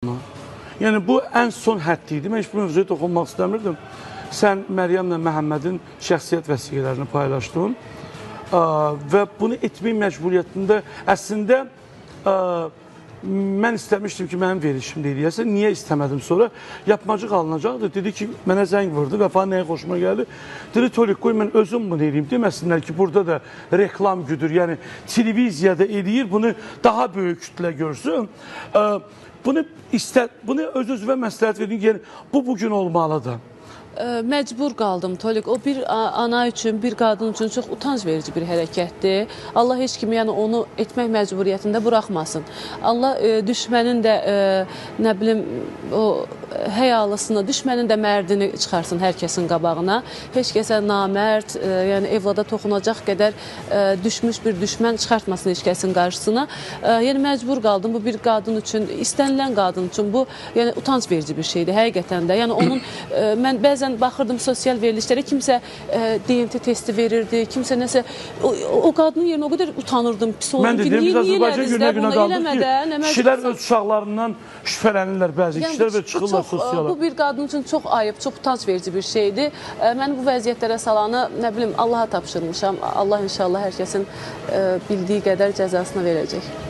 Yəni bu ən son həddi idi. Mən heç bu mövzuya toxunmaq istəmirdim. Sən Məryəmlə Məhəmmədin şəxsiyyət vəsiqələrini paylaşdın və bunu etmək məcburiyyətində əslində mən istəmişdim ki, mənim verişim deyilsə, niyə istəmədim sonra? Yapmacıq alınacaqdı. Dedi ki, mənə zəng vurdu və falan nəyə xoşuma gəldi. Dedi, Tolik, qoy mən özüm bunu eləyim. Deməsinlər ki, burada da reklam güdür. Yəni, televiziyada eləyir, bunu daha böyük kütlə görsün. Bunu öz-özünə məsləhət verdin ki, yəni, bu bugün olmalıdır. Məcbur qaldım, Tolik. O bir ana üçün, bir qadın üçün çox utanc verici bir hərəkətdir. Allah heç kimi yəni onu etmək məcburiyyətində buraxmasın. Allah düşmənin də, nə bilim, o həyalısını, düşmənin də mərdini çıxarsın hər kəsin qabağına. Heç kəsə namərd, yəni evlada toxunacaq qədər düşmüş bir düşmən çıxartmasın heç kəsin qarşısına. Yəni məcbur qaldım. Bu bir qadın üçün, istənilən qadın üçün bu yəni utanc verici bir şeydir həqiqətən də. Yəni onun mən bəzən baxırdım sosial verilişlərə, kimsə DNT testi verirdi, kimsə nəsə, o qadının yerinə o qədər utanırdım, pis olurdu ki, niyə elədiniz də bunu eləmədən? Kişilər öz uşaqlarından şübhələnirlər bəzi kişilər və çıxırlar sosiala. Bu bir qadın üçün çox ayıb, çox utanc verici bir şeydir. Mən bu vəziyyətlərə salanı, nə bilim, Allaha tapşırmışam. Allah inşallah hər kəsin bildiyi qədər cəzasını verəcək.